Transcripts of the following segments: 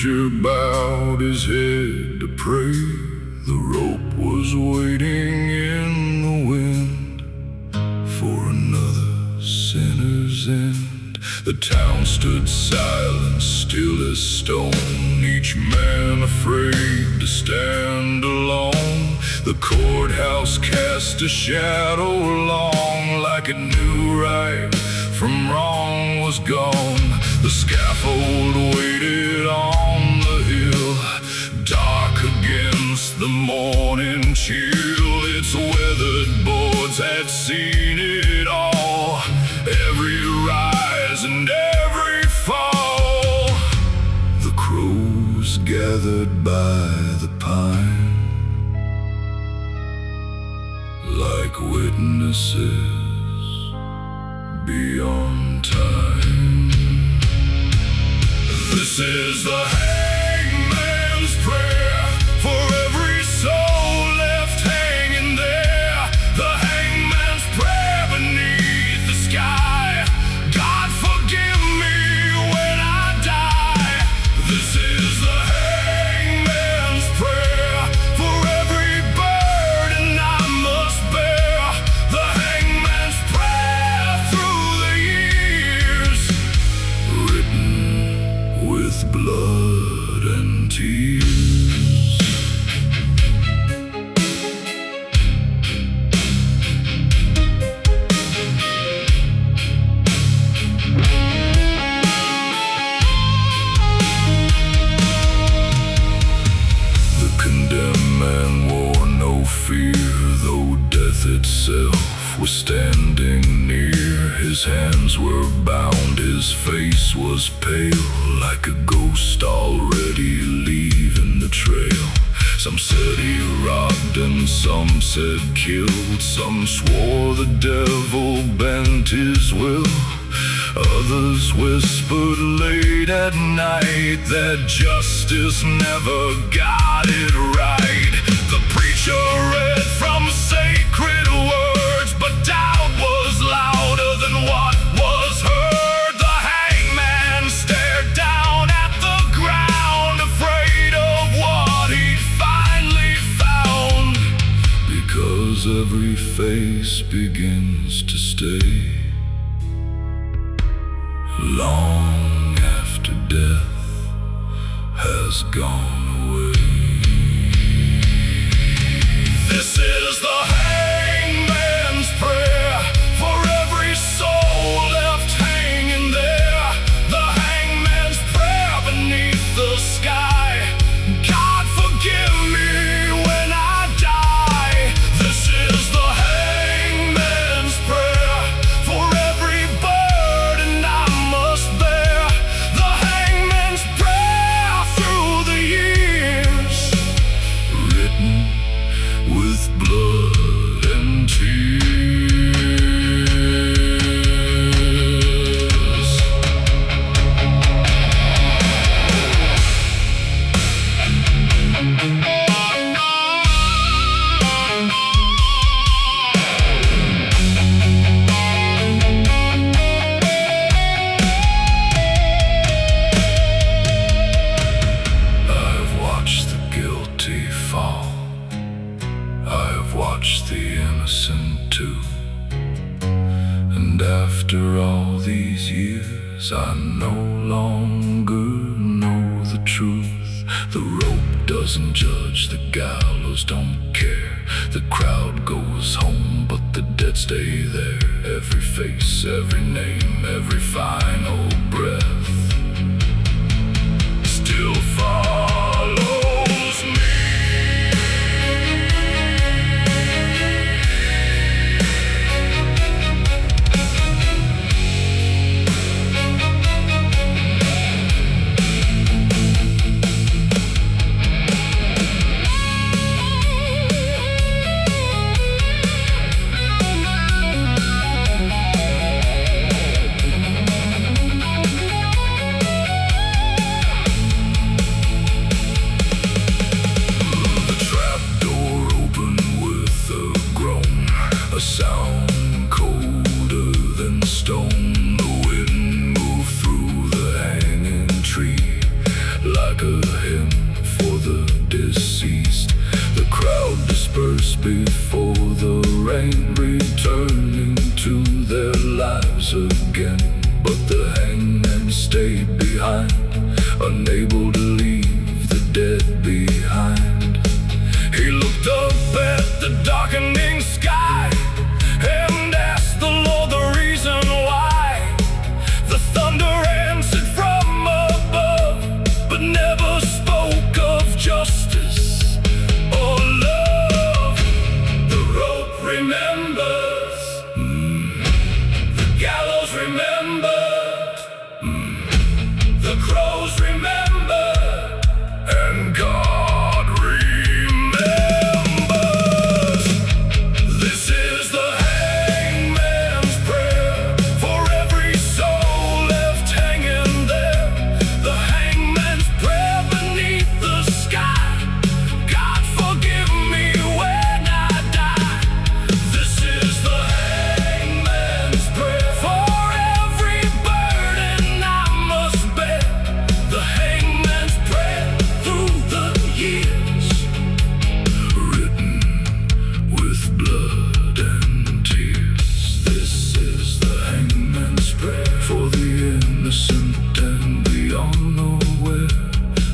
preacher bowed his head to pray. The rope was waiting in the wind for another sinner's end. The town stood silent, still as stone, each man afraid to stand alone. The courthouse cast a shadow long, like it knew right from wrong was gone. The scaffold waited on the hill, dark against the morning chill. Its weathered boards had seen it all, every rise and every fall. The crows gathered by the pine, like witnesses beyond time. This is the hangman's prayer for every soul left hanging there. The hangman's prayer beneath the sky. God forgive me when I die. This is the hangman's prayer for every burden I must bear. The hangman's prayer through the years, written with blood and tears. The condemned man wore no fear, though death itself was standing near. His hands were bound, his face was pale, like a ghost already leaving the trail. Some said he robbed and some said killed, some swore the devil bent his will. Others whispered late at night that justice never got it right. The preacher read from sacred words, but doubt was louder than what was heard. The hangman stared down at the ground, afraid of what he'd finally found. Because every face begins to stay long after death has gone away. This is the hangman's prayer for every soul left hanging there. The hangman's prayer beneath the sky. God forgive me when I die. This is the hangman's prayer for every burden I must bear. The hangman's prayer through the years, written with blood and tears. I've watched the guilty fall, I've watched the innocent too. And after all these years, I no longer know the truth. The rope doesn't judge, the gallows don't care. The crowd goes home, but the dead stay there. Every face, every name, every final breath still follows me. sound colder than stone. The wind moved through the hanging tree like a disperse before the rain, returning to their lives again. But the hangman stayed behind, unable to leave the dead behind. He looked up at the darkening sky and asked the Lord the reason why. The thunder answered from above, but never spoke of justice or love. The rope remembers, the gallows remembered, the crows remember, and God remembers. This is the hangman's prayer for every soul left hanging there. The hangman's prayer beneath the sky. God forgive me when I die. This is the hangman's prayer for every burden I must bear. The hangman's prayer through the years, written with blood and tears. This is the hangman's prayer for the innocent and the unaware.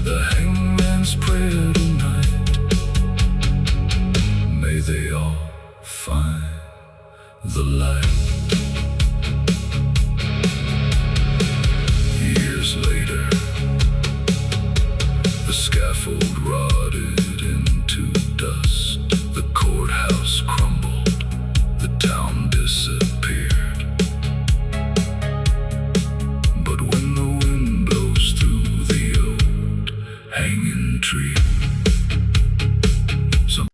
The hangman's prayer tonight. May they all find the light. Years later, the scaffold rotted into dust. The courthouse crumbled, the town disappeared. But when the wind blows through the old hanging tree, some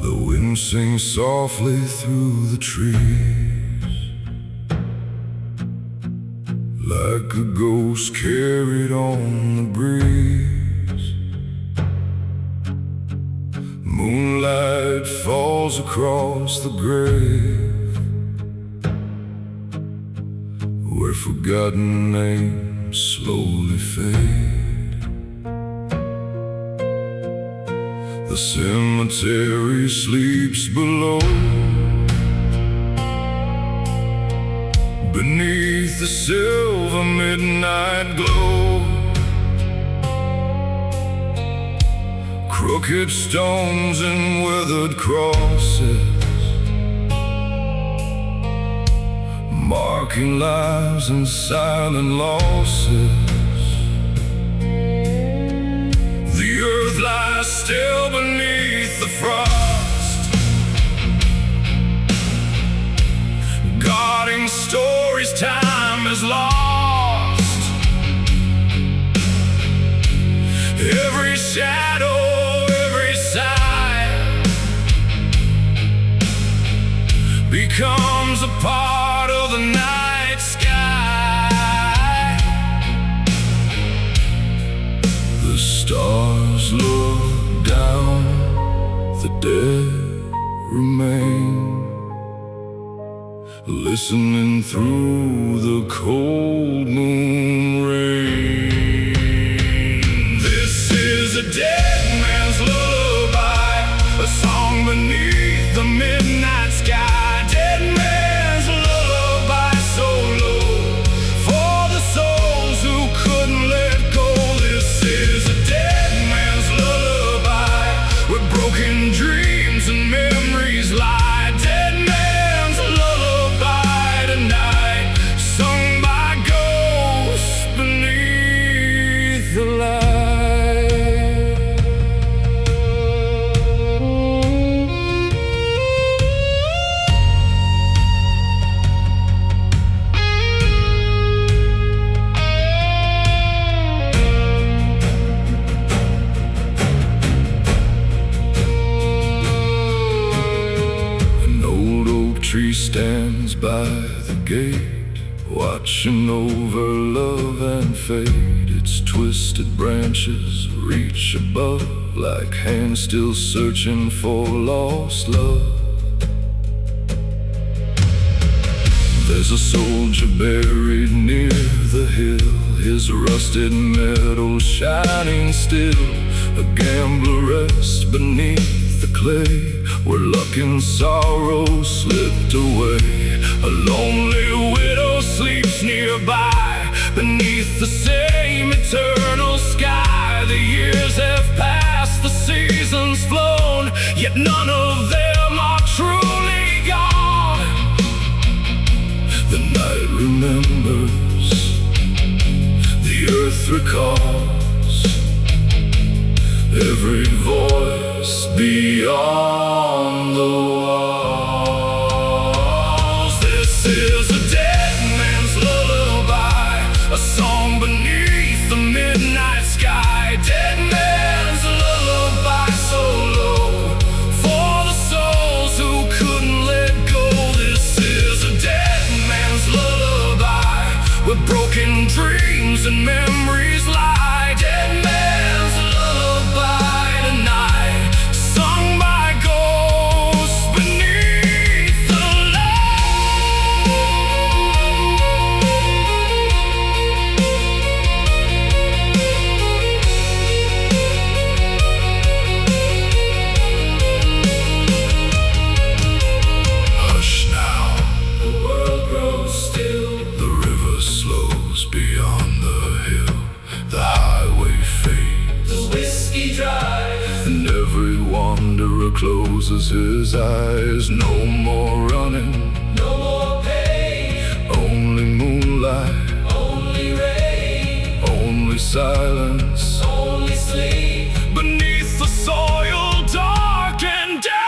the wind sings softly through the trees, like a ghost carried on the breeze. Moonlight falls across the grave, where forgotten names slowly fade. The cemetery sleeps below, beneath the silver midnight glow. Crooked stones and weathered crosses, marking lives and silent losses. The earth lies still beneath the frost, guarding stories time has lost. Every shadow, every sigh becomes a part of the night sky. The stars look down, the dead remain, listening through the cold moon rain. This is a dead man's lullaby, a song beneath the midnight sky. Dead man's lullaby, so low for the souls who couldn't let go. This is a dead man's lullaby, where broken dreams and memories lie. Dead man's lullaby tonight, sung by ghosts beneath tree stands by the gate, watching over love and fate. Its twisted branches reach above, like hands still searching for lost love. There's a soldier buried near the hill, his rusted metal shining still. A gambler rests beneath the clay, where luck and sorrow slipped away. A lonely widow sleeps nearby, beneath the same eternal sky. The years have passed, the seasons flown, yet none of them are truly gone. The night remembers, the earth recalls, every voice beyond the walls. This is a dead man's lullaby, a song beneath the midnight sky. Dead man's lullaby, so low, for the souls who couldn't let go. This is a dead man's lullaby, where broken dreams and memories lie. Dead man's lullaby tonight, sung by ghosts beneath the Hush now, the world grows still. The river slows beyond the hill, the highway fades, the whiskey dries, and every wanderer closes his eyes. No more running, no more pain, only moonlight, only rain, only silence, only sleep, beneath the soil dark and dead.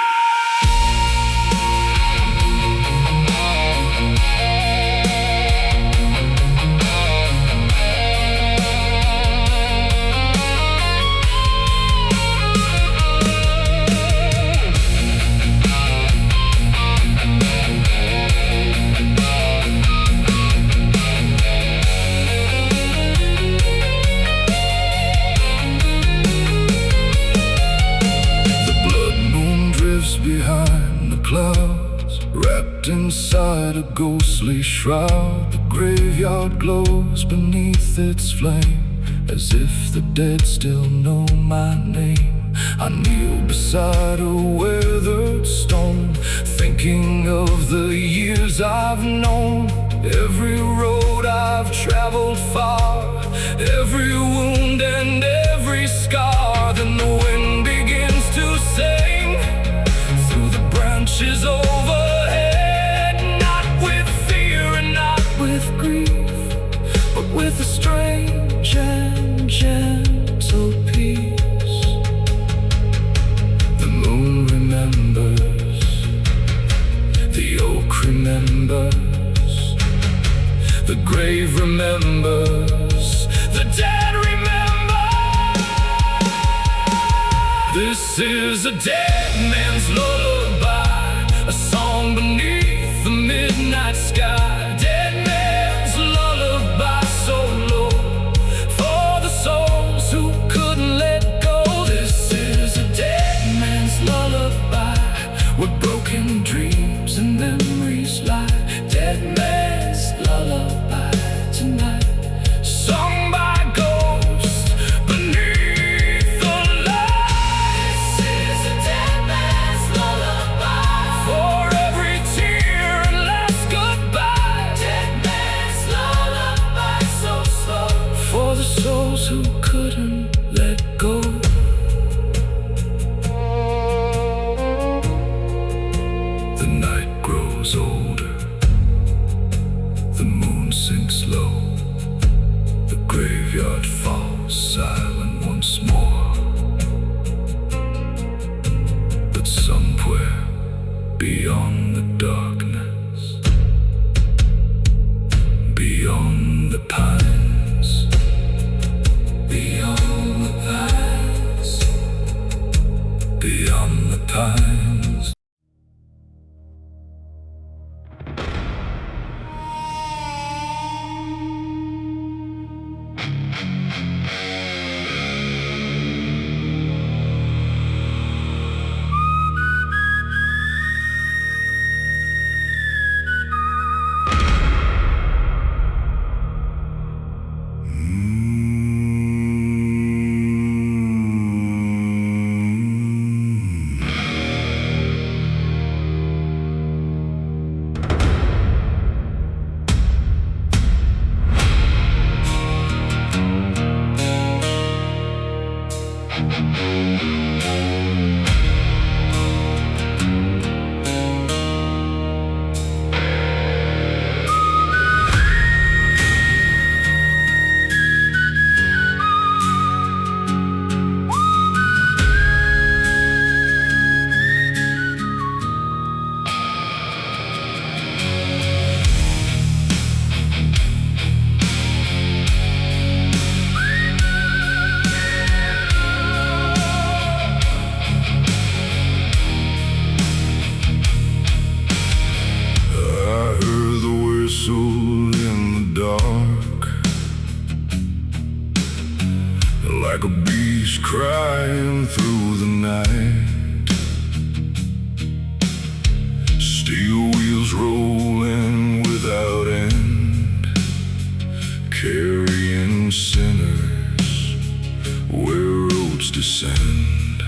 Behind the clouds, wrapped inside a ghostly shroud. The graveyard glows beneath its flame, as if the dead still know my name. I kneel beside a weathered stone, thinking of the years I've known. Every road I've traveled far, every wound and every scar. Then the wind begins to sing branches overhead, not with fear and not with grief, but with a strange and gentle peace. The moon remembers, the oak remembers, the grave remembers, the dead remember. This is a dead man's lullaby, a song beneath the midnight sky. Dead man's lullaby, so low, for the souls who couldn't let go. This is a dead man's lullaby, where broken dreams and memories lie. Dead man's lullaby tonight, sung by ghosts beneath the light. This is a dead man's lullaby, for every tear and last goodbye. Dead man's lullaby, so slow, for the souls who couldn't let go. The night grows older, the moon sinks low, the graveyard falls silent once more. But somewhere beyond the darkness, beyond the pines, beyond the pines, beyond the pines. trees crying through the night, steel wheels rolling without end, carrying sinners where roads descend.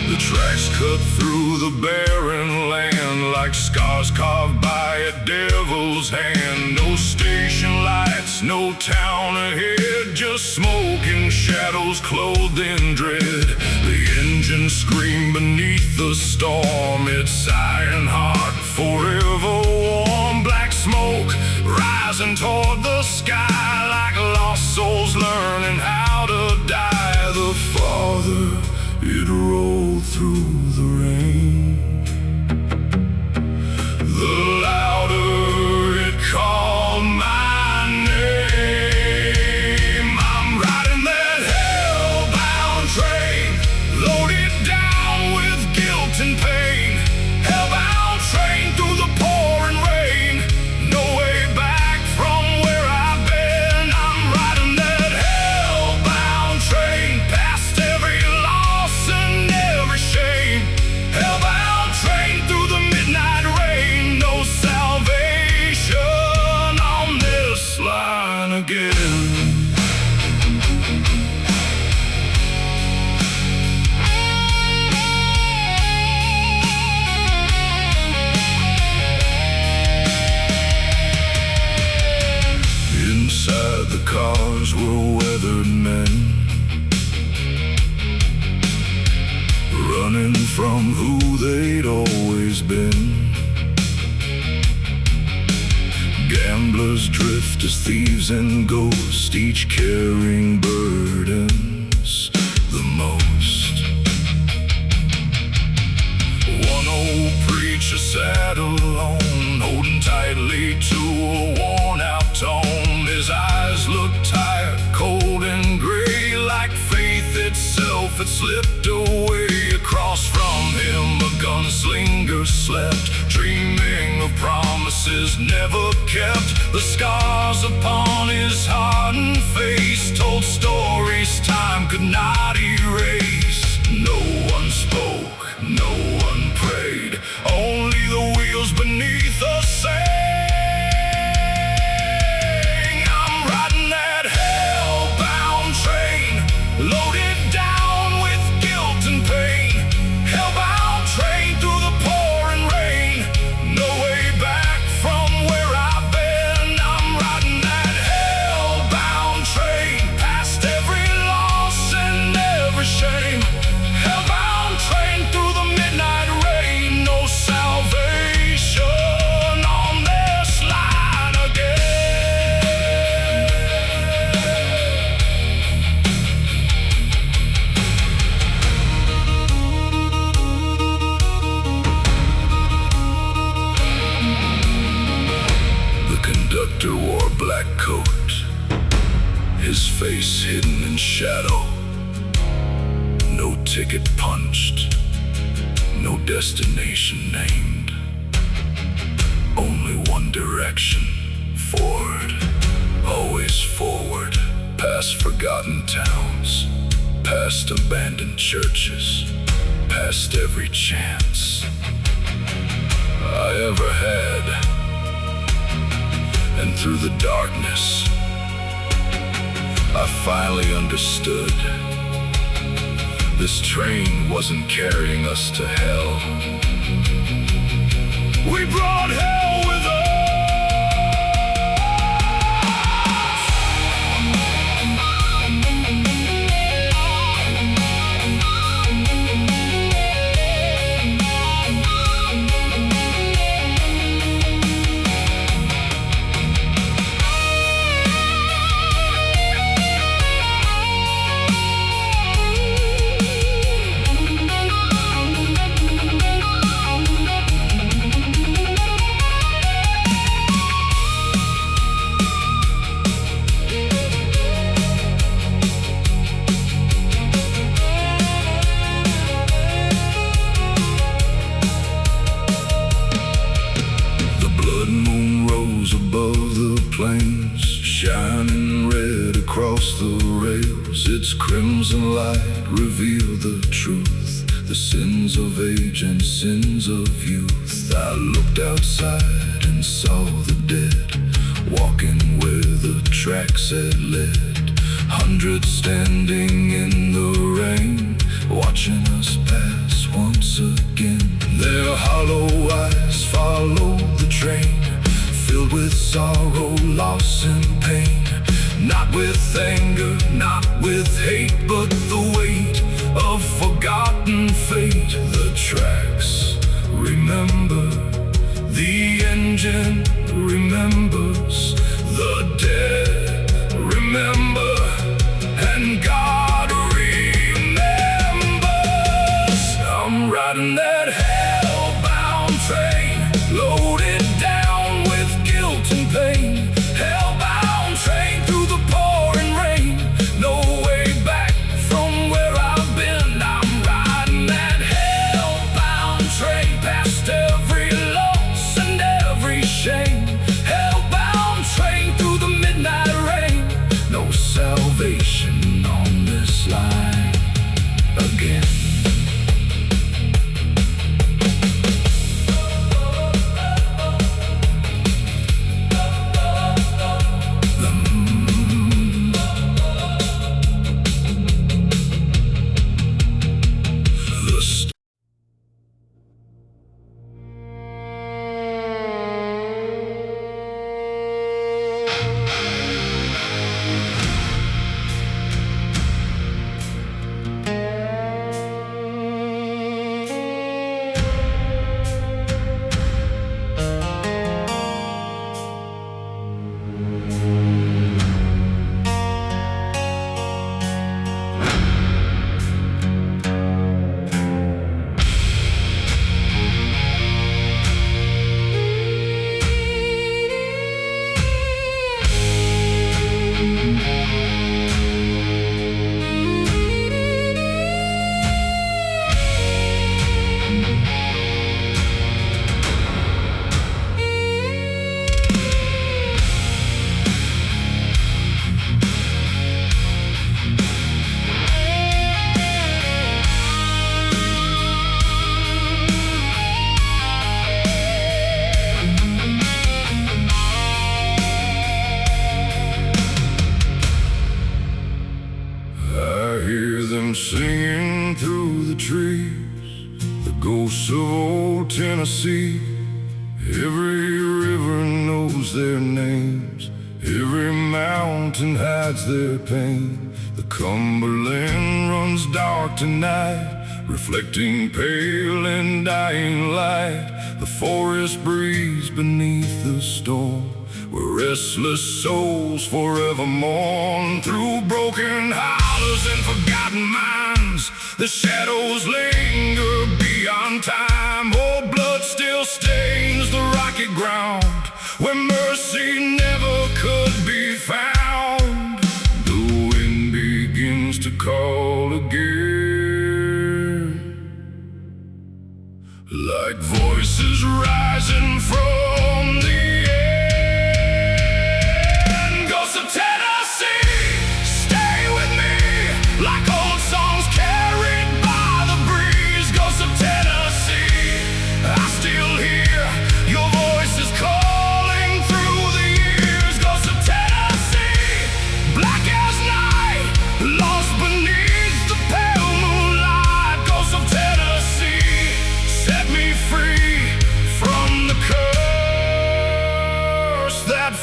The tracks cut through the barren land like scars carved by a devil's hand. No station lights, no town ahead, just smoking shadows clothed in dread. The engine screamed beneath the storm, its iron heart forever warm. Black smoke rising toward the sky like lost souls learning how to die. The farther it rolled through the rain, the louder it called my name. I'm riding that hellbound train, loaded down with guilt and pain. Hellbound train through the pouring rain, no way back from where I've been. I'm riding that hellbound train, past every loss and every shame. Hellbound train through the midnight rain, no salvation on this line again. Inside the cars were weathered men, running from who they'd always been. Gamblers, drifters, thieves and ghosts, each carrying burdens the most. One old preacher sat alone, holding tightly to a worn-out tome. His eyes looked tired, cold and gray, like faith itself had slipped away. Across from him a gunslinger slept, dreaming of promises never kept. The scars upon his hardened face told stories time could not erase. No one spoke, no one prayed, only the wheels beneath us sang. I'm riding that hellbound train, loaded down with guilt and pain. Hellbound train through the pouring rain, no way back from where I've been. I'm riding that hellbound train, past every loss and every shame. Hellbound train through the midnight rain, no salvation on this line again. The conductor wore a black coat, his face hidden in shadow. No ticket punched, no destination named, only one direction, forward, always forward. Past forgotten towns, past abandoned churches, past every chance I ever had. And through the darkness, I finally understood. This train wasn't carrying us to hell, we brought hell with us. His crimson light revealed the truth, the sins of age and sins of youth. I looked outside and saw the dead, walking where the tracks had led. Hundreds standing in the rain, watching us pass once again. Their hollow eyes followed the train, filled with sorrow, loss and pain. Not with anger, not with hate, but the weight of forgotten fate. The tracks remember, the engine remembers, the dead remember, and God remembers. I'm riding that hellbound train, loaded down with guilt and pain. Hellbound train through the pouring rain, no way back from where I've been. I'm riding that hellbound train, past every loss and every shame. Hellbound train through the midnight rain, no salvation on this line again. Singing through the trees, the ghosts of old Tennessee. Every river knows their names, every mountain hides their pain. The Cumberland runs dark tonight, reflecting pale and dying light. The forest breeze beneath the storm, where restless souls forever mourn. Through broken hollows and forgotten minds, the shadows linger beyond time. Oh, blood still stains the rocky ground, where mercy never could be found. The wind begins to call again, like voices rising from the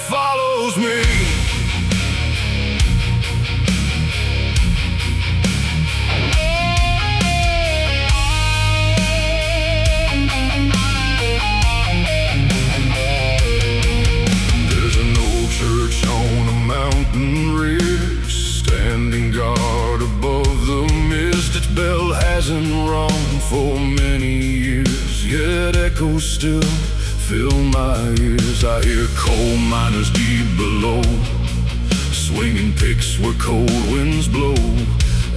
follows me. There's an old church on a mountain ridge, standing guard above the mist. Its bell hasn't rung for many years, yet echoes still fill my ears. I hear coal miners deep below, swinging picks where cold winds blow.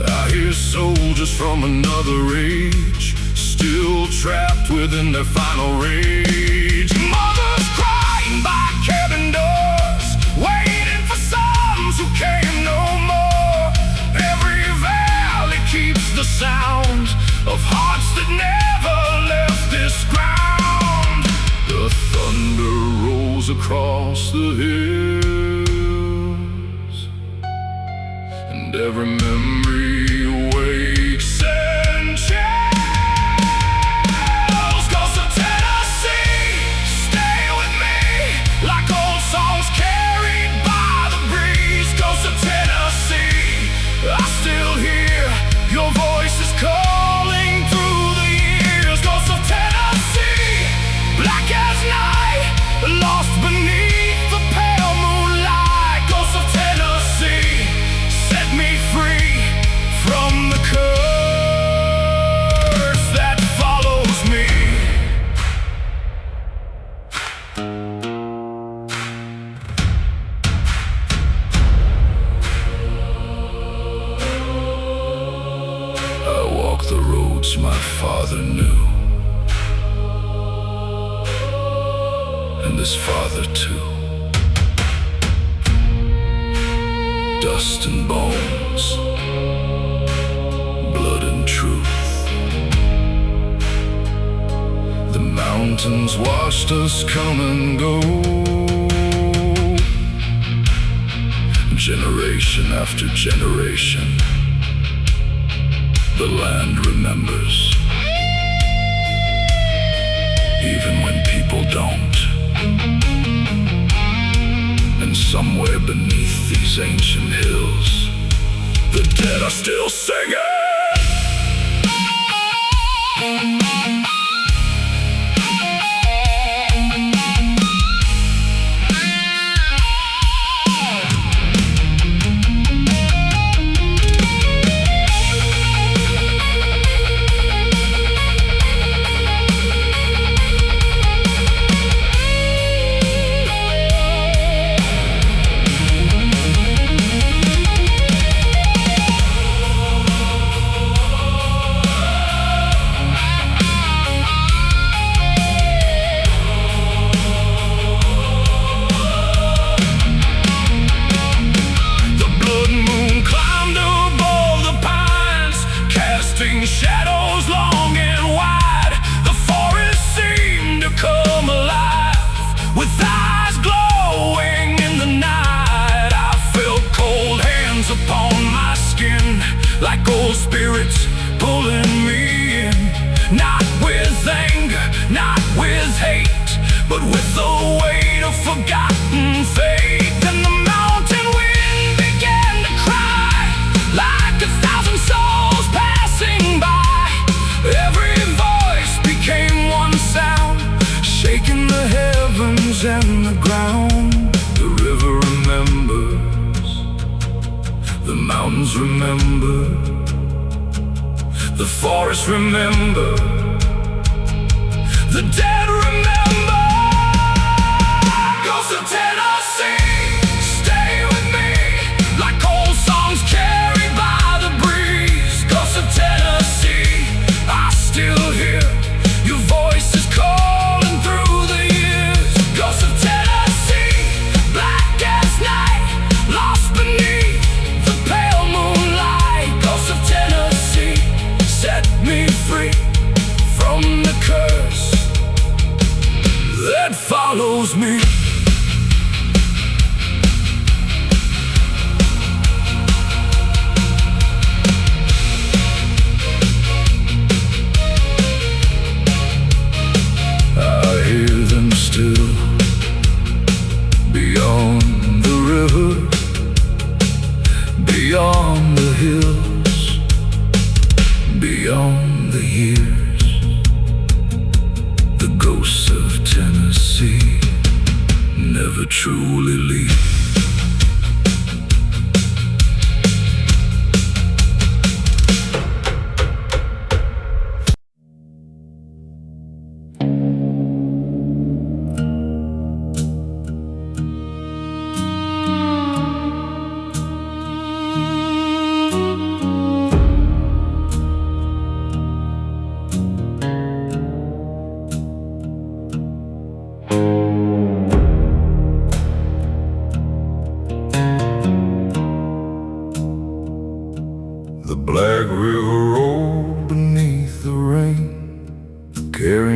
I hear soldiers from another age, still trapped within their final rage. Mothers crying by cabin doors, waiting for sons who came no more. Every sound of hearts that never left this ground. The thunder rolls across the hills, and every memory wakes and chills. Ghosts of Tennessee, stay with me, like old songs carried by the breeze. Ghosts of Tennessee, I still hear your voices calling through the years. Ghosts of Tennessee, black as night, lost beneath the pale moonlight. Ghosts of Tennessee, set me free from the curse that follows me. I walk the roads my father knew, and his father too. Dust and bones, blood and truth. The mountains watched us come and go, generation after generation. The land remembers, even when people don't. And somewhere beneath these ancient hills, the dead are still singing. Shadows long and wide, the forest seemed to come alive, with eyes glowing in the night. I felt cold hands upon my skin, like old spirits pulling me in. Not with anger, not with hate, but with the weight of forgotten fate. Then the mountain wind began to cry, like 1,000 souls passing by. Every voice became one sound, shaking the heavens and the ground. The river remembers, the mountains remember, the forests remember, the dead remember. Ghosts of Tennessee, stay with me, like old songs carried by the breeze. Ghosts of Tennessee, I still hear your voices calling through the years. Ghosts of Tennessee, black as night, lost beneath the pale moonlight. Ghosts of Tennessee, set me free from the curse that follows me. Still beyond the river, beyond the hills, beyond the years. The ghosts of Tennessee never truly leave.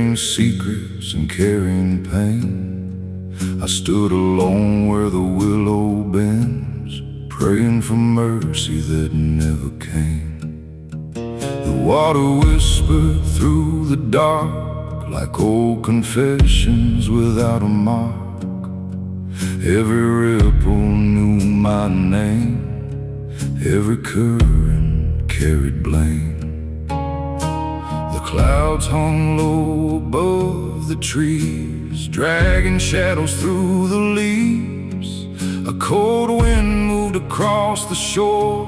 sharing secrets and carrying pain. I stood alone where the willow bends, praying for mercy that never came. The water whispered through the dark like old confessions without a mark. Every ripple knew my name, every current carried blame. The clouds hung low above the trees, dragging shadows through the leaves. A cold wind moved across the shore,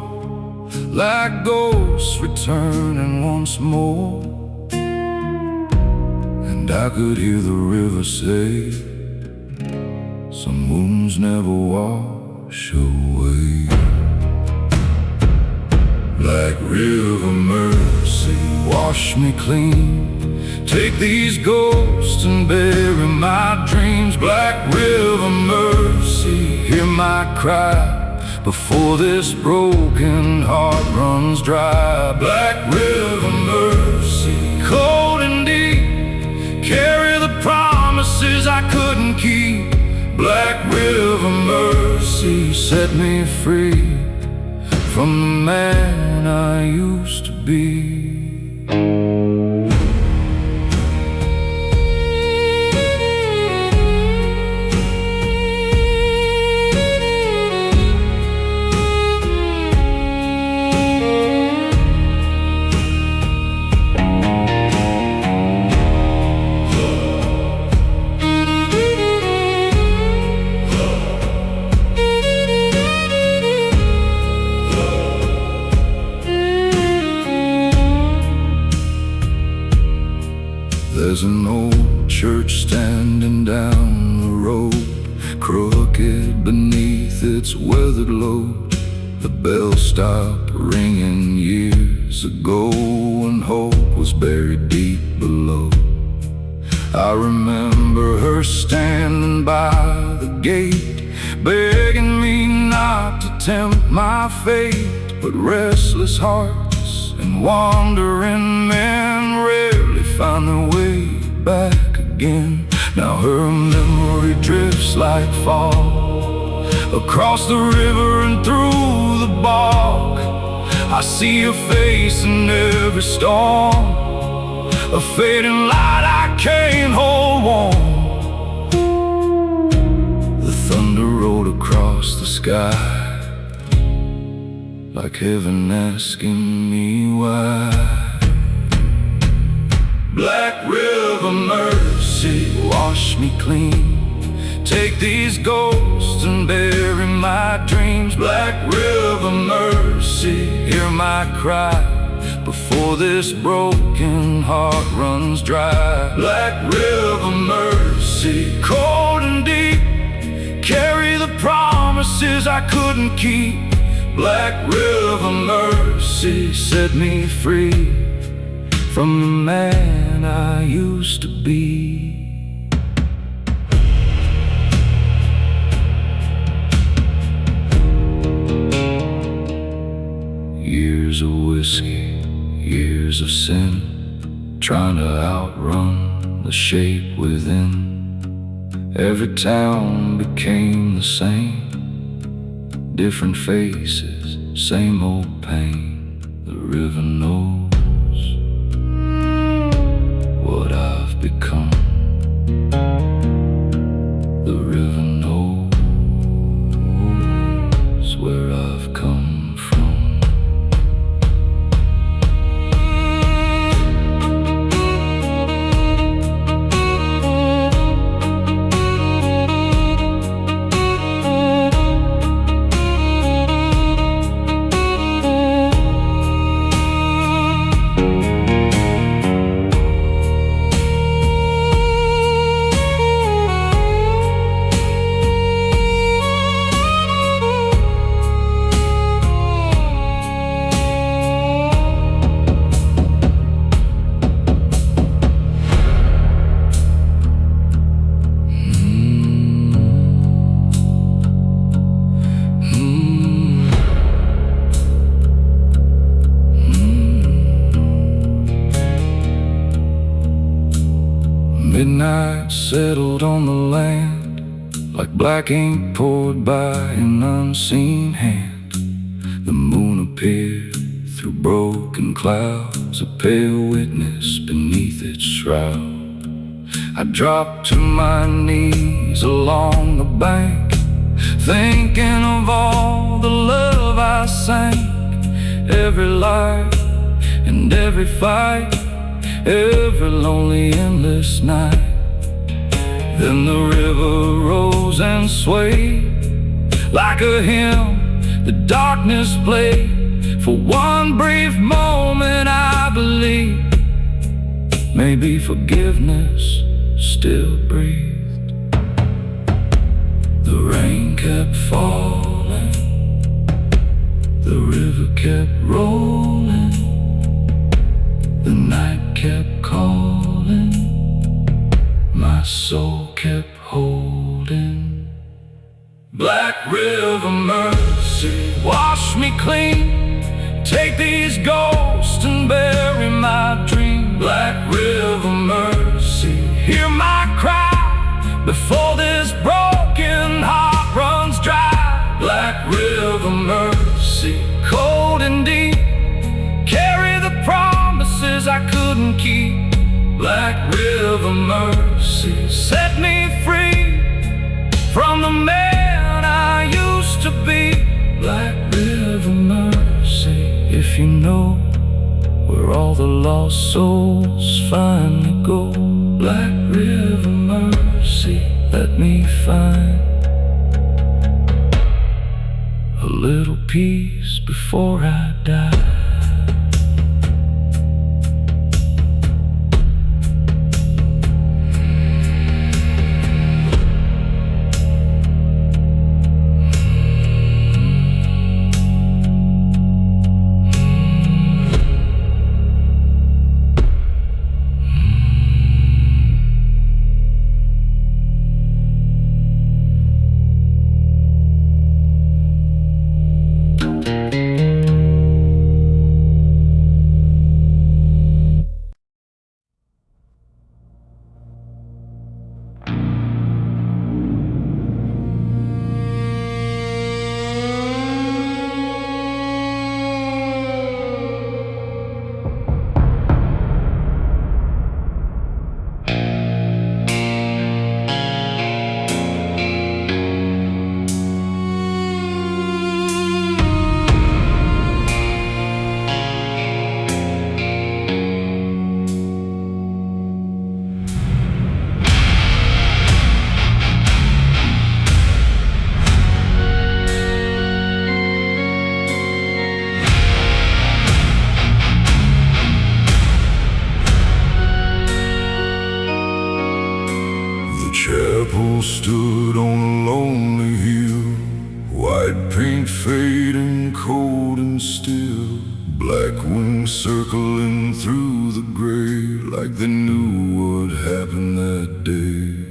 like ghosts returning once more. And I could hear the river say, some wounds never wash away. Black river mercy, wash me clean. Take these ghosts and bury my dreams. Black river mercy, hear my cry before this broken heart runs dry. Black river mercy, cold and deep, carry the promises I couldn't keep. Black river mercy, set me free from the man I used to be. There's an old church standing down the road, crooked beneath its weathered load. The bell stopped ringing years ago, and hope was buried deep below. I remember her standing by the gate, begging me not to tempt my fate. But restless hearts and wandering men rarely find their way back again. Now her memory drifts like fog across the river and through the bog. I see her face in every storm, a fading light I can't hold warm. The thunder rolled across the sky, like heaven asking me why. Black river mercy, wash me clean. Take these ghosts and bury my dreams. Black river mercy, hear my cry before this broken heart runs dry. Black river mercy, cold and deep, carry the promises I couldn't keep. Black river mercy, set me free from the man I used to be. Years of whiskey, years of sin, trying to outrun the shape within. Every town became the same, different faces, same old pain. The river knows what I've become. The river knows where I've come from. Midnight settled on the land like black ink poured by an unseen hand. The moon appeared through broken clouds, a pale witness beneath its shroud. I dropped to my knees along the bank, thinking of all the love I sank. Every life and every fight, every lonely endless night. Then the river rose and swayed like a hymn the darkness played. For one brief moment I believed maybe forgiveness still breathed. The rain kept falling, the river kept rolling, the night kept calling, my soul kept holding. Black river mercy, wash me clean, take these ghosts and bury my dream. Black river mercy, hear my cry before this broken heart runs dry. Black river mercy, cold and deep, carry the promises I couldn't keep. Black river mercy, set me free from the man I used to be. Black river mercy, if you know where all the lost souls finally go. Black river mercy, let me find a little peace before I die. Chapel stood on a lonely hill, white paint fading, cold and still. Black wings circling through the gray, like they knew what happened that day.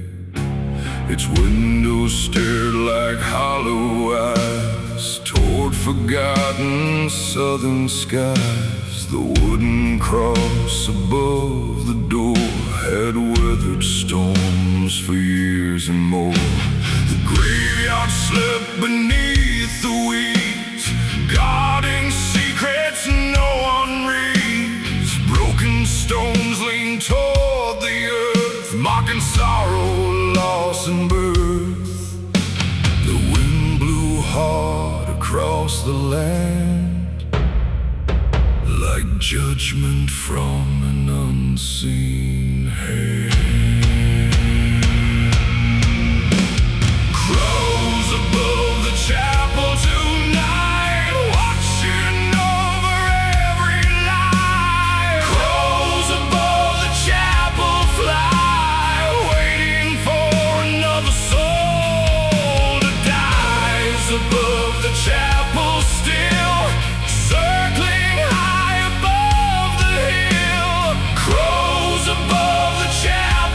Its windows stared like hollow eyes toward forgotten southern skies. The wooden cross above the door had weathered storms for years and more. The graveyard slept beneath the weeds, guarding secrets no one reads. Broken stones lean toward the earth, mocking sorrow, loss and birth. The wind blew hard across the land, like judgment from an unseen hand. Crows above the chapel tonight, watching over every life. Crows above the chapel fly, waiting for another soul to die. Above the chapel still, circling high above the hill. Crows above the chapel.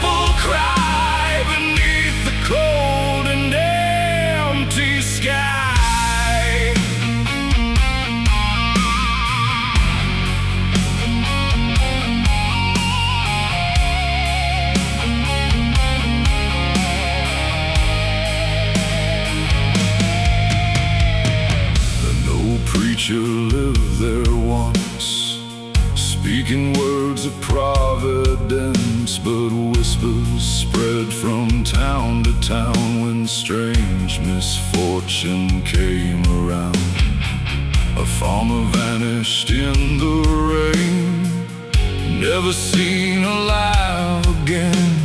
but whispers spread from town to town when strange misfortune came around. A farmer vanished in the rain, never seen alive again.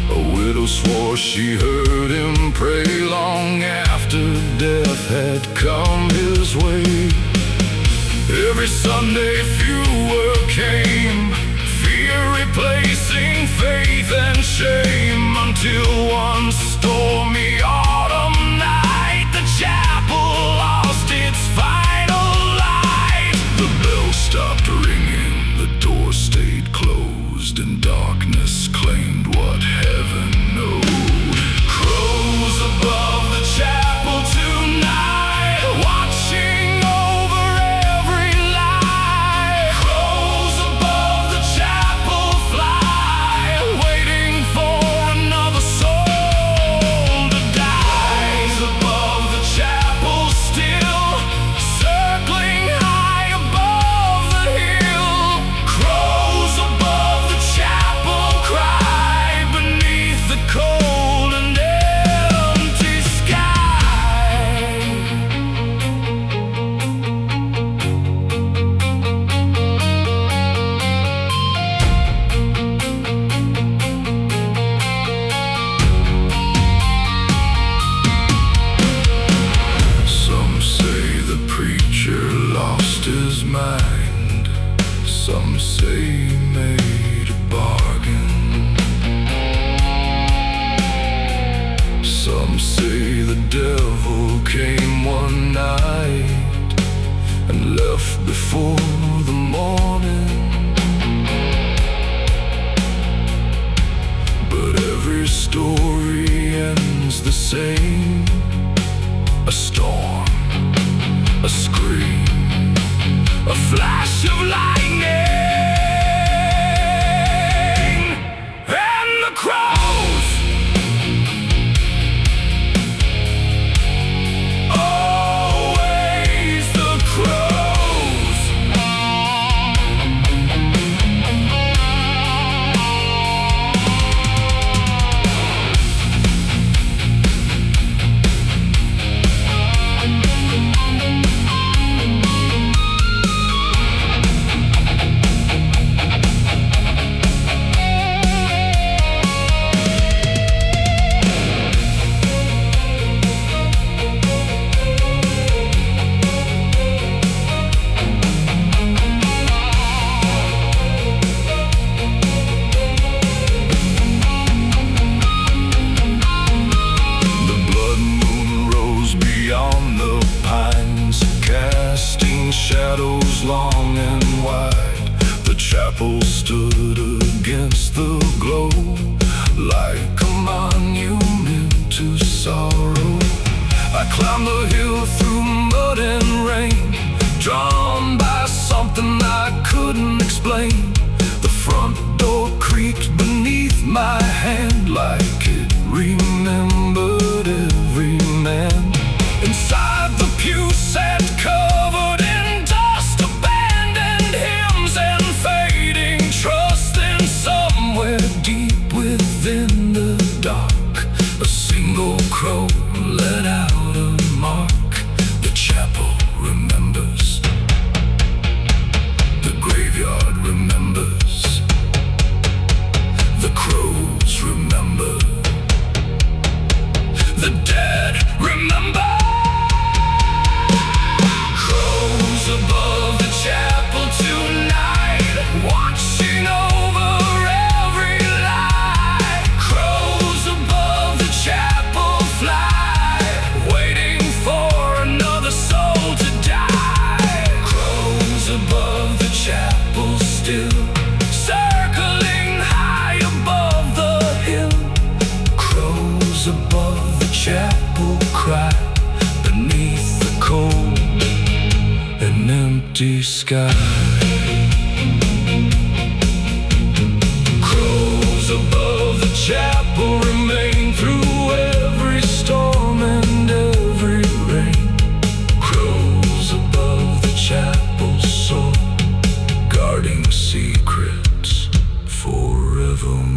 A widow swore she heard him pray long after death had come his way. Every Sunday fewer came, fear replacing faith and shame, until one stormy autumn night the chapel lost its final light. The bell stopped ringing, the door stayed closed, and darkness claimed what heaven knows. Crows above the chapel tonight, watching over every lie. Crows above the chapel fly, waiting for another soul to die. Crows above the chapel still, circling high above the hill. Crows above the chapel cry beneath the cold and empty sky. Some say the preacher lost his mind, some say he made a bargain, some say the devil came one night and left before the morning. But every story ends the same: a storm, a scream, a flash of lightning, and the crows always the crows. The blood moon rose beyond the pines, casting shadows long and wide. The chapel stood against the glow, like a monument to sorrow. I climbed the hill through mud and rain, drawn by something I couldn't explain. The front door creaked beneath my hand, like it remembered every man. Inside the pew sat covered in dust, abandoned hymns and fading trust. Then somewhere deep within the dark, a single crow let out a mark. The chapel remembers, the graveyard remembers, the crows remember, the dead remember. Crows above the chapel tonight, watching over every lie. Crows above the chapel fly, waiting for another soul to die. Crows above the chapel still, circling high above the hill. Crows above the chapel cry beneath the cold and empty sky. Crows above the chapel remain through every storm and every rain. Crows above the chapel soar, guarding secrets forevermore.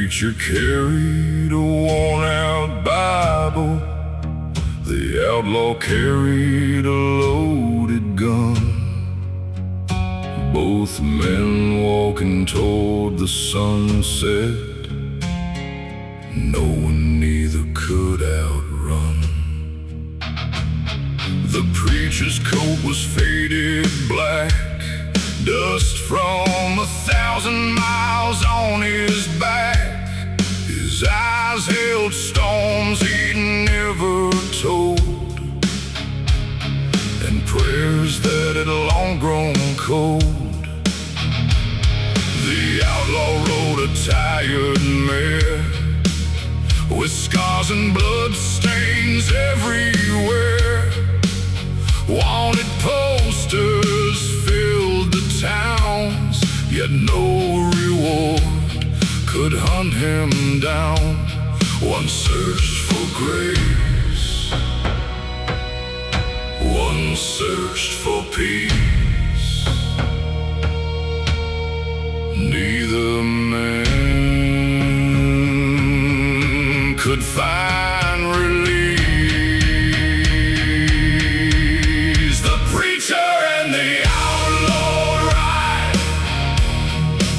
preacher carried a worn-out Bible. The outlaw carried a loaded gun. Both men walking toward the sunset, knowing neither could outrun. The preacher's coat was faded black, dust from 1,000 miles on his back. His eyes held storms he'd never told, and prayers that had long grown cold. The outlaw rode a tired mare, with scars and blood stains everywhere. Wanted posters filled the towns, yet no reward could hunt him down. One searched for grace, one searched for peace. Neither man could find release. The preacher and the outlaw ride,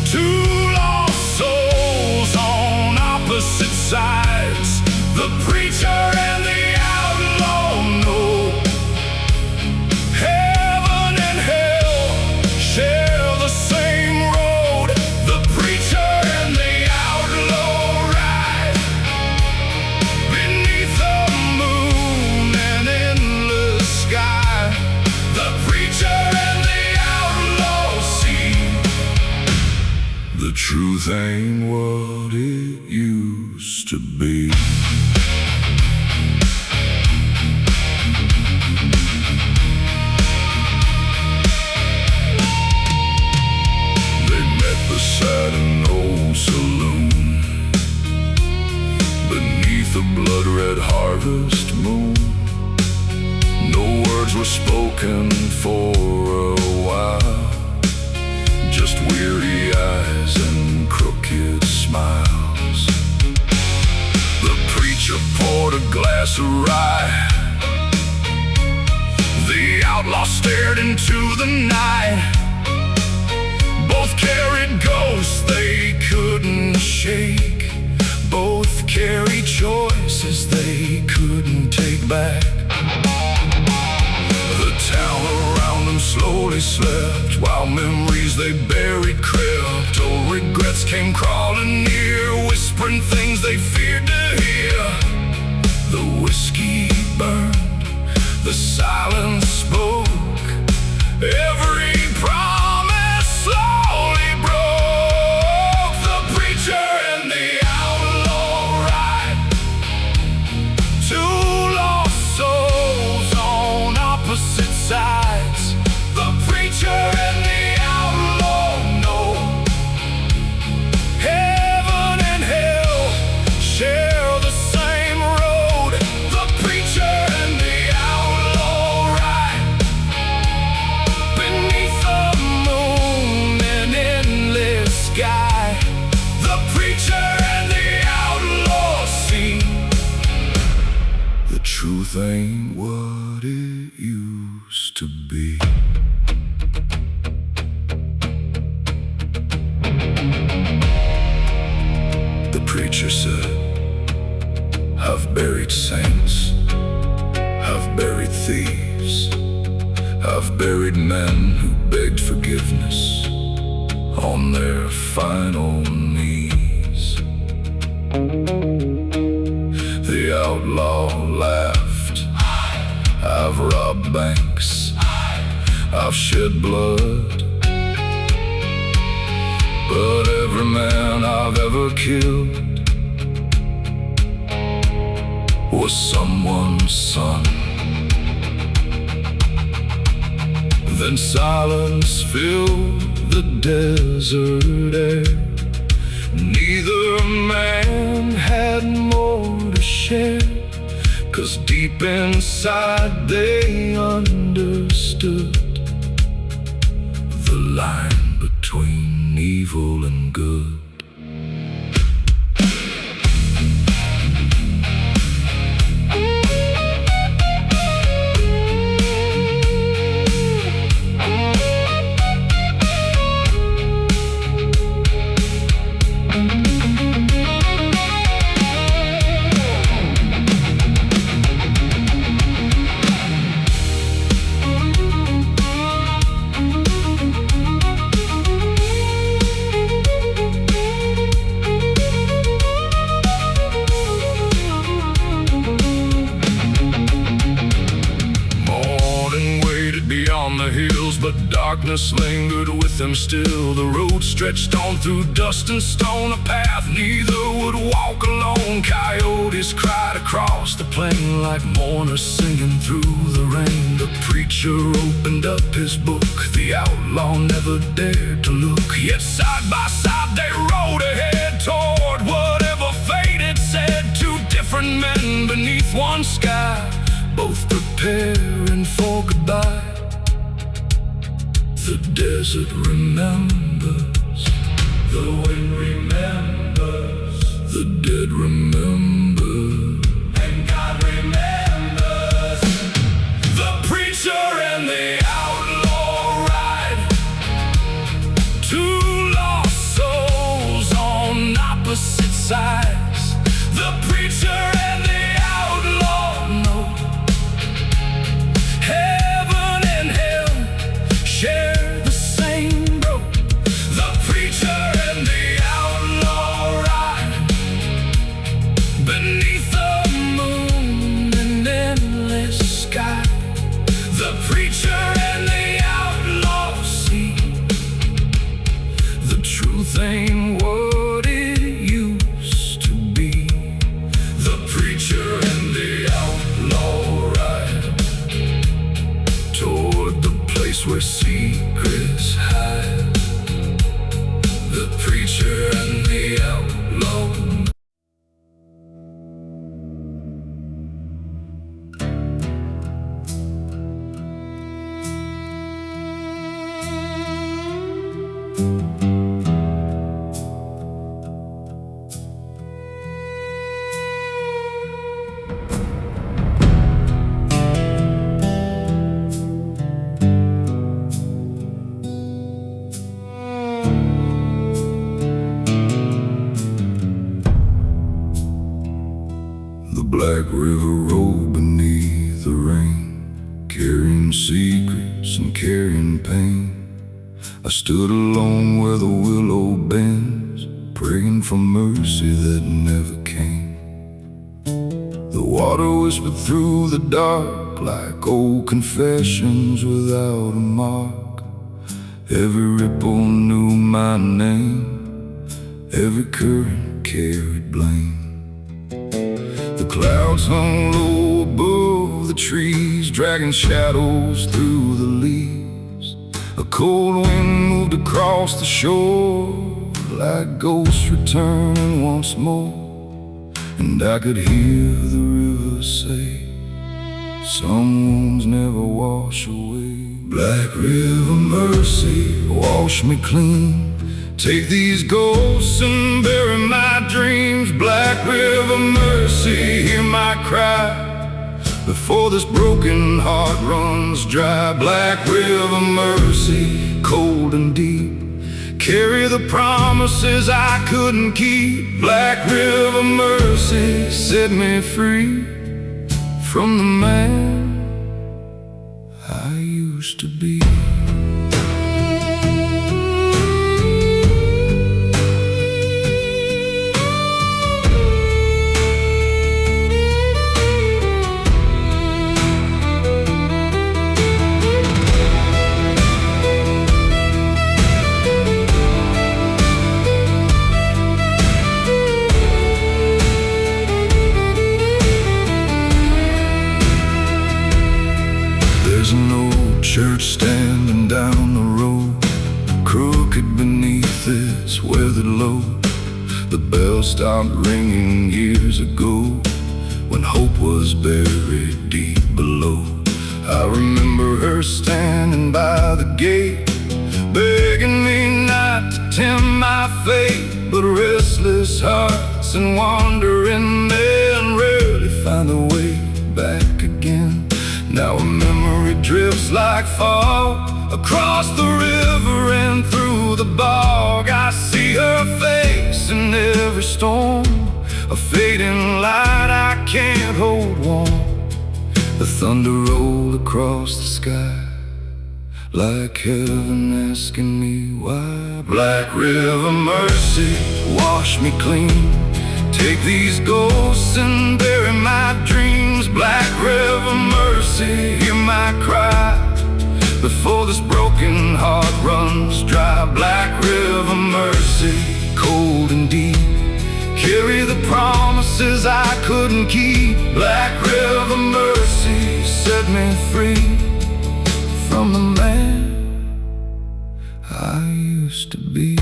two lost souls on opposite sides. The preacher and the outlaw know heaven and hell share the same road. The preacher and the outlaw ride beneath the moon and endless sky. The preacher and the outlaw see the truth ain't what it used to be. Beside an old saloon, beneath a blood-red harvest moon. No words were spoken for a while, just weary eyes and crooked smiles. The preacher poured a glass of rye. The outlaw stared into the night. Both carried ghosts they couldn't shake. Both carried choices they couldn't take back. The town around them slowly slept, while memories they buried crept. Old regrets came crawling near, whispering things they feared to hear. The whiskey burned, the silence spoke. Every promise slowly broke. The preacher and the outlaw ride, two lost souls on opposite sides. The preacher and the outlaw know heaven and hell share the same road. The preacher and the outlaw ride beneath the moon and endless sky. The preacher and the outlaw see the truth ain't what it used to be. The preacher said, I've buried saints, I've buried thieves, I've buried men who begged forgiveness on their final knees. The outlaw laughed. I've robbed banks, I've shed blood, but every man I've ever killed was someone's son. Then silence filled the desert air. Neither man had more to share, 'cause deep inside they understood the line between evil and good. but darkness lingered with them still. The road stretched on through dust and stone, a path neither would walk alone. Coyotes cried across the plain like mourners singing through the rain. The preacher opened up his book, the outlaw never dared to look. Yet side by side they rode ahead toward whatever fate had said. Two different men beneath one sky, both preparing for goodbye. The desert remembers, the wind remembers, the dead remember, and God remembers. The preacher and the outlaw ride, two lost souls on opposite sides. The preacher and the outlaw know heaven and hell share the same road. The preacher and the outlaw ride beneath the moon and endless sky. The preacher and the outlaw see the truth ain't what it used to be. The preacher and the outlaw ride toward the place where secrets hide. The preacher and the outlaw. The Black River rolled beneath the rain, carrying secrets and carrying pain. I stood alone where the willow bends, praying for mercy that never came. The water whispered through the dark like old confessions without a mark. Every ripple knew my name, every current carried blame. The clouds hung low above the trees, dragging shadows through the leaves. A cold wind moved across the shore like ghosts returning once more. And I could hear the river say, some wounds never wash away. Black River mercy, wash me clean. Take these ghosts and bury my dreams. Black River mercy, hear my cry before this broken heart runs dry. Black River mercy, cold and deep, carry the promises I couldn't keep. Black River mercy, set me free from the man I used to be. There's an old church standing down the road, crooked beneath its weathered load. The bell stopped ringing years ago, when hope was buried deep below. I remember her standing by the gate, begging me not to tempt my fate. But restless hearts and wandering men rarely find their way back again. Now a memory drifts like fog across the river and through the bog. I see her face in every storm, a fading light I can't hold warm. The thunder rolled across the sky like heaven asking me why. Black River mercy, wash me clean. Take these ghosts and bury my dreams. Black River mercy, hear my cry before this broken heart runs dry. Black river mercy, cold and deep, carry the promises I couldn't keep. Black river mercy, set me free from the man I used to be.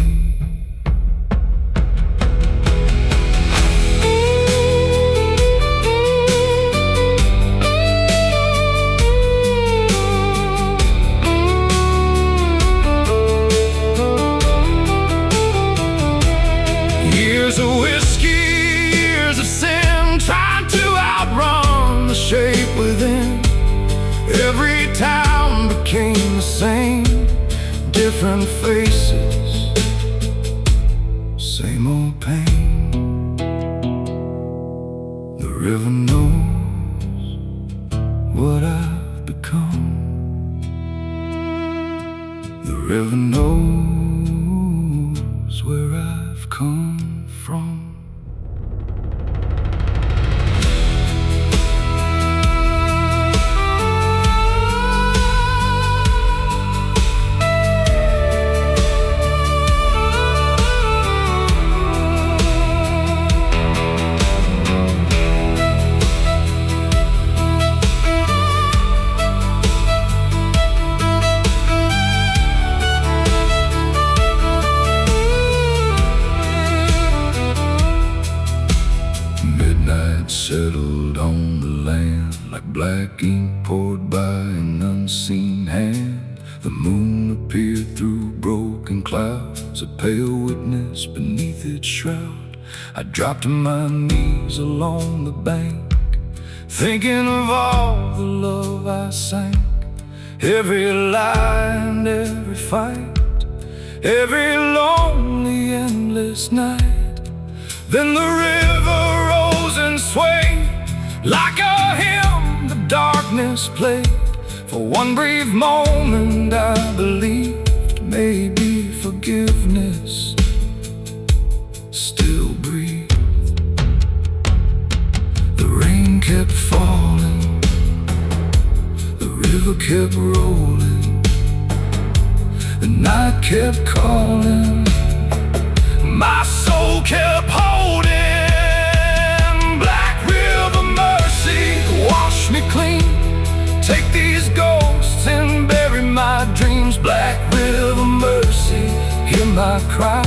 Years of whiskey, years of sin, trying to outrun the shape within. Every town became the same, different faces, same old pain. The river knows what I've become. The river knows where I've come from. Settled on the land like black ink poured by an unseen hand. The moon appeared through broken clouds, a pale witness beneath its shroud. I dropped to my knees along the bank, thinking of all the love I sank. Every line, every fight, every lonely, endless night. Then the river rose and swayed like a hymn the darkness played. For one brief moment I believed maybe forgiveness still breathed. The rain kept falling, the river kept rolling, the night kept calling, my soul kept holding. Black river mercy, wash me clean, take these ghosts and bury my dreams. Black river mercy, hear my cry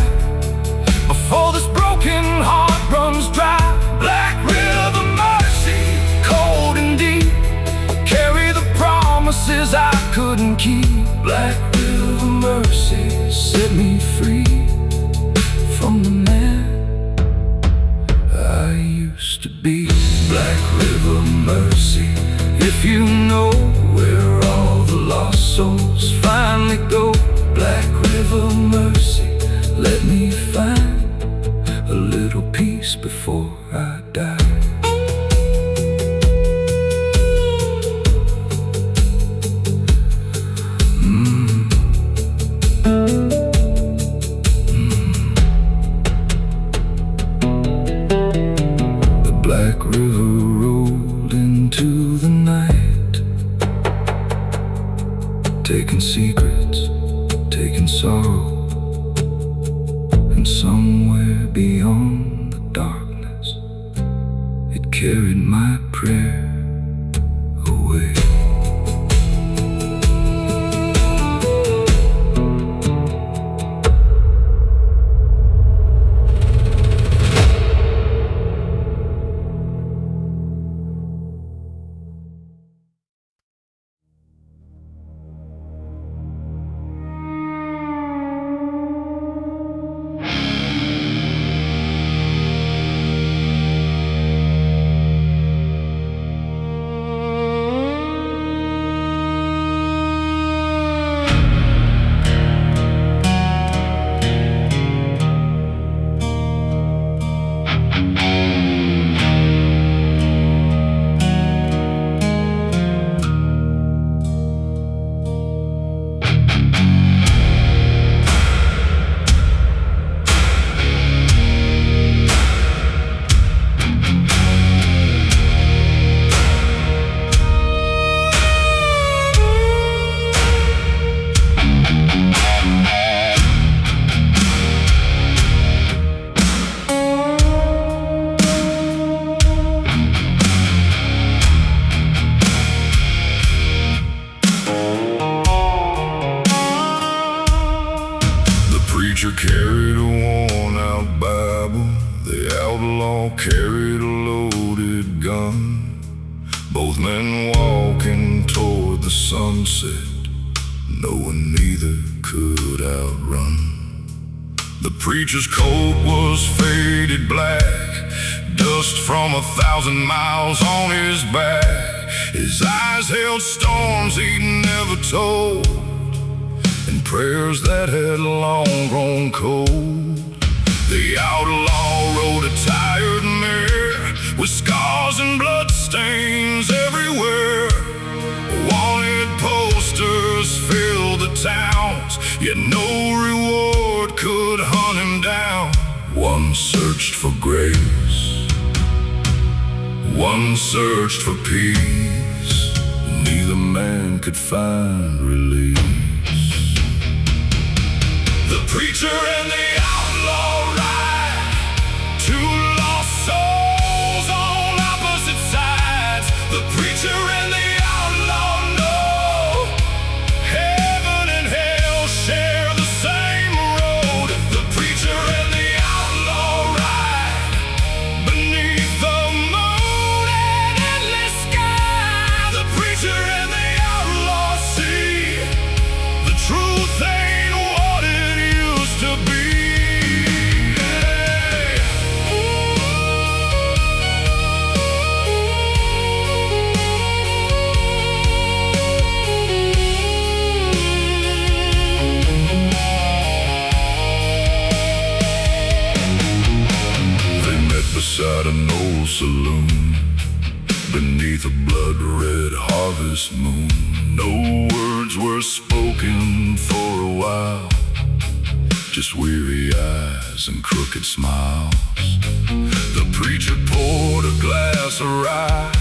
before this broken heart runs dry. Black river mercy, cold and deep, carry the promises I couldn't keep. Black river mercy, set me free from the man I used to be. Black river mercy, if you know where all the lost souls finally go. Black river mercy, let me find a little peace before I die. Black river rolled into the night, taking secrets, taking sorrow, and somewhere beyond the darkness, it carried my prayer away. men walking toward the sunset, no one neither could outrun. The preacher's coat was faded black, dust from 1,000 miles on his back. His eyes held storms he'd never told, and prayers that had long grown cold. The outlaw rode a tired mare, with scars and blood stains everywhere. Wanted posters filled the towns, yet no reward could hunt him down. One searched for grace, one searched for peace. Neither man could find release. The preacher and the outlaw ride, two lost souls on opposite sides. The preacher and the outlaw know heaven and hell share the same road. The preacher and the outlaw ride beneath the moon and endless sky. The preacher and the outlaw see the truth ain't what it used to be. They met beside an old saloon, beneath a blood-red harvest moon. No words were spoken for a while, just weary eyes and crooked smiles. The preacher poured a glass of rye,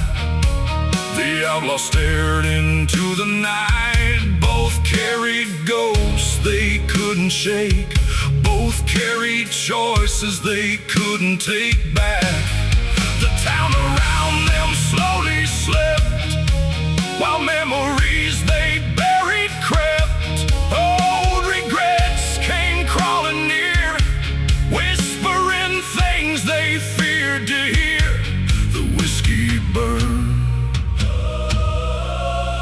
the outlaw stared into the night. Both carried ghosts they couldn't shake, both carried choices they couldn't take back. The town around them slowly slept, while memories they buried crept. Old regrets came crawling near, whispering things they feared to hear. The whiskey burned,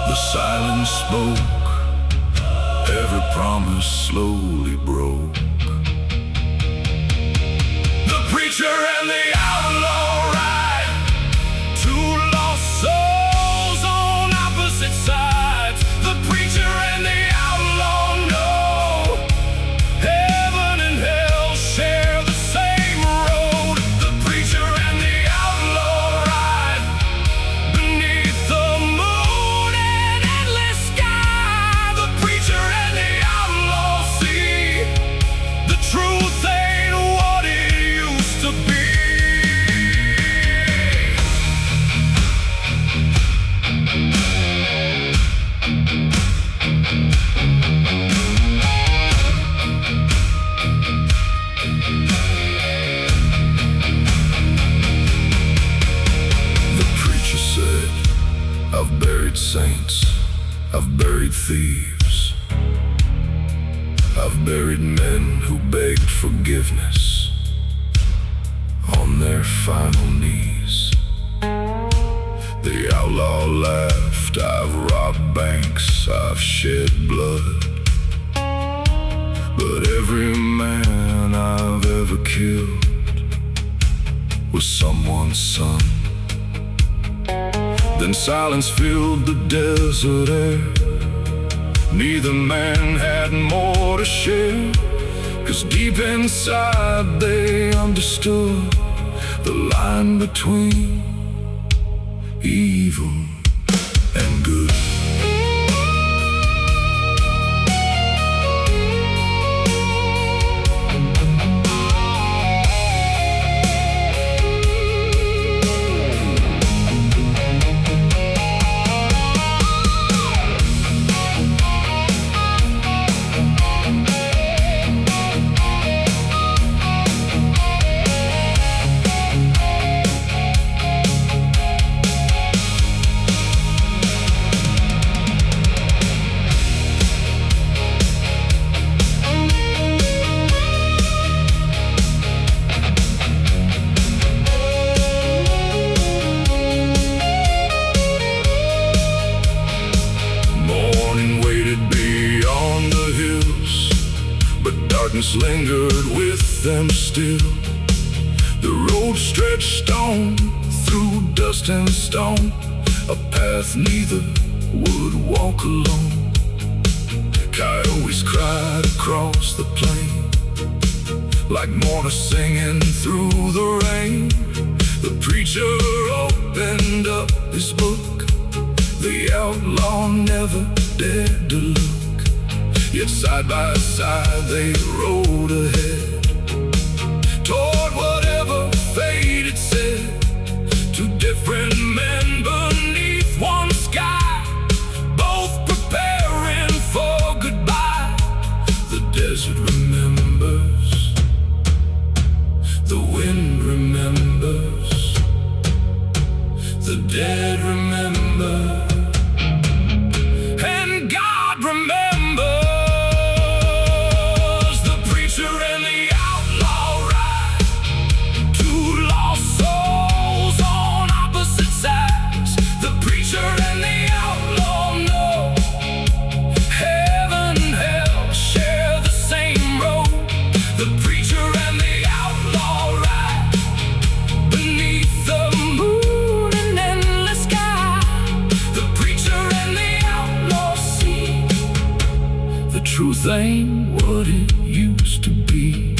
the silence spoke, every promise slowly broke. The preacher and the outlaw ride, two lost souls on opposite sides. The preacher and the outlaw know heaven and hell share the same road. The preacher and the outlaw ride beneath the moon and endless sky. The preacher and the outlaw see the truth ain't what it used to be. The preacher said, I've buried saints, I've buried thieves, I've buried men who begged forgiveness on their final knees. The outlaw laughed, I've robbed banks, I've shed blood, but every man I've ever killed was someone's son. Then silence filled the desert air, neither man had more to share, 'cause deep inside they understood the line between evil and good. darkness lingered with them still. The road stretched on through dust and stone, a path neither would walk alone. Coyotes cried across the plain, like mourners singing through the rain. The preacher opened up his book, the outlaw never dared to look. Yet side by side they rode ahead, toward whatever fate had said. Two different men beneath one sky, both preparing for goodbye. The desert remembers, the wind remembers, the dead remember, and God remembers. The preacher and the outlaw ride, two lost souls on opposite sides. The preacher and the outlaw know heaven and hell share the same road. The preacher and the outlaw ride beneath the moon and endless sky. The preacher and the outlaw see the truth ain't what it used to be.